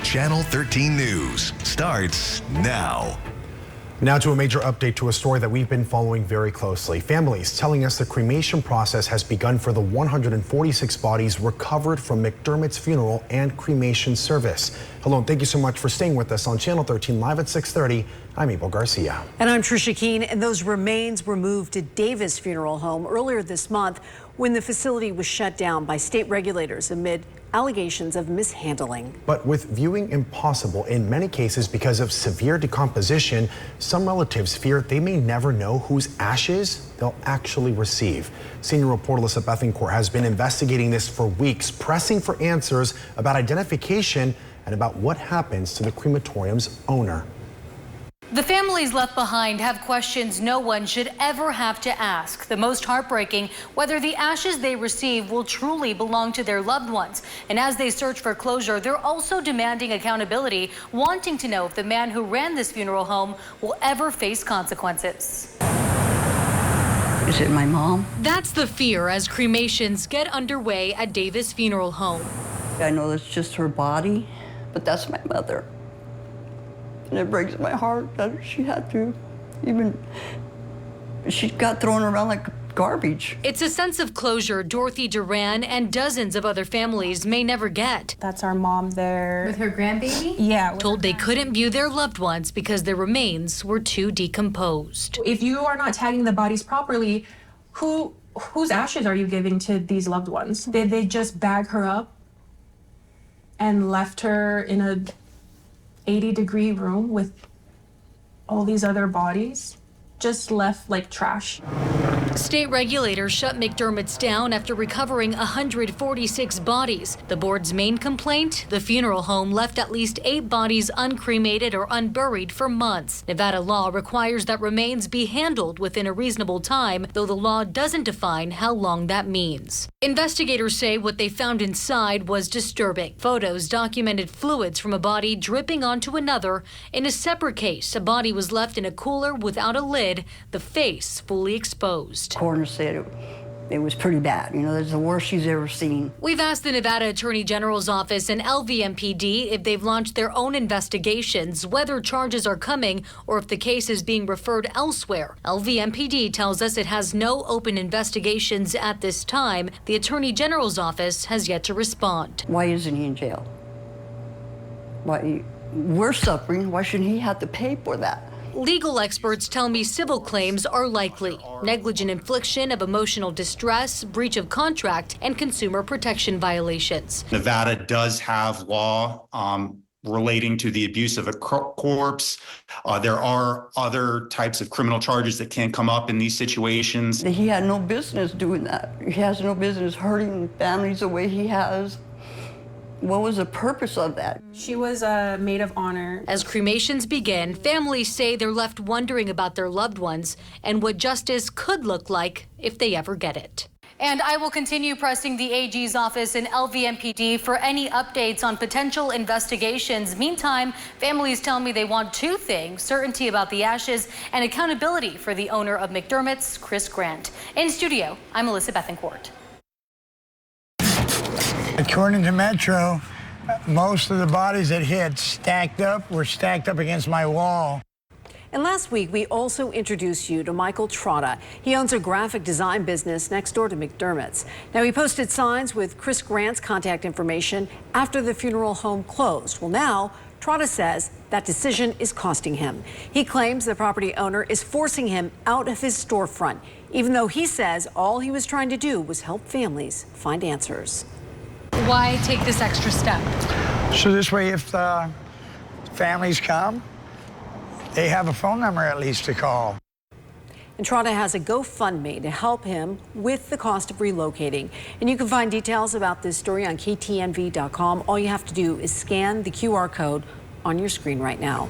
Channel 13 News starts now. Now to a major update to a story that we've been following very closely. Families telling us the cremation process has begun for the 146 bodies recovered from McDermott's funeral and cremation service. Hello, and thank you so much for staying with us on Channel 13 live at 6:30. I'm Abel Garcia. And I'm Trisha Keene, and those remains were moved to Davis Funeral Home earlier this month when the facility was shut down by state regulators amid allegations of mishandling. But with viewing impossible in many cases because of severe decomposition, some relatives fear they may never know whose ashes they'll actually receive. Senior reporter Alyssa Bethencourt has been investigating this for weeks, pressing for answers about identification and about what happens to the crematorium's owner. The families left behind have questions no one should ever have to ask. The most heartbreaking, whether the ashes they receive will truly belong to their loved ones. And as they search for closure, they're also demanding accountability, wanting to know if the man who ran this funeral home will ever face consequences. Is it my mom? That's the fear as cremations get underway at Davis Funeral Home. I know it's just her body, but that's my mother. And it breaks my heart that she had to she got thrown around like garbage. It's a sense of closure Dorothy Duran and dozens of other families may never get. That's our mom there. With her grandbaby? Yeah. Told they couldn't view their loved ones because their remains were too decomposed. If you are not tagging the bodies properly, whose ashes are you giving to these loved ones? Did they just bag her up and left her in a 80-degree room with all these other bodies, just left like trash? State regulators shut McDermott's down after recovering 146 bodies. The board's main complaint, the funeral home left at least 8 bodies uncremated or unburied for months. Nevada law requires that remains be handled within a reasonable time, though the law doesn't define how long that means. Investigators say what they found inside was disturbing. Photos documented fluids from a body dripping onto another. In a separate case, a body was left in a cooler without a lid, the face fully exposed. Coroner said it was pretty bad. You know, that's the worst she's ever seen. We've asked the Nevada Attorney General's office and LVMPD if they've launched their own investigations, whether charges are coming or if the case is being referred elsewhere. LVMPD tells us it has no open investigations at this time. The Attorney General's office has yet to respond. Why isn't he in jail? Why we're suffering? Why shouldn't he have to pay for that? Legal experts tell me civil claims are likely. Negligent infliction of emotional distress, breach of contract, and consumer protection violations. Nevada does have law relating to the abuse of a corpse. There are other types of criminal charges that can come up in these situations. He had no business doing that. He has no business hurting families the way he has. What was the purpose of that? She was a maid of honor. As cremations begin, families say they're left wondering about their loved ones and what justice could look like if they ever get it. And I will continue pressing the AG's office and LVMPD for any updates on potential investigations. Meantime, families tell me they want 2 things: certainty about the ashes and accountability for the owner of McDermott's, Chris Grant. In studio, I'm Alyssa Bethencourt. According to Metro, most of the bodies that hit were stacked up against my wall. And last week, we also introduced you to Michael Trotta. He owns a graphic design business next door to McDermott's. Now, he posted signs with Chris Grant's contact information after the funeral home closed. Well, now, Trotta says that decision is costing him. He claims the property owner is forcing him out of his storefront, even though he says all he was trying to do was help families find answers. Why take this extra step? So this way, if the families come, they have a phone number at least to call. And Trotta has a GoFundMe to help him with the cost of relocating. And you can find details about this story on KTNV.com. All you have to do is scan the QR code on your screen right now.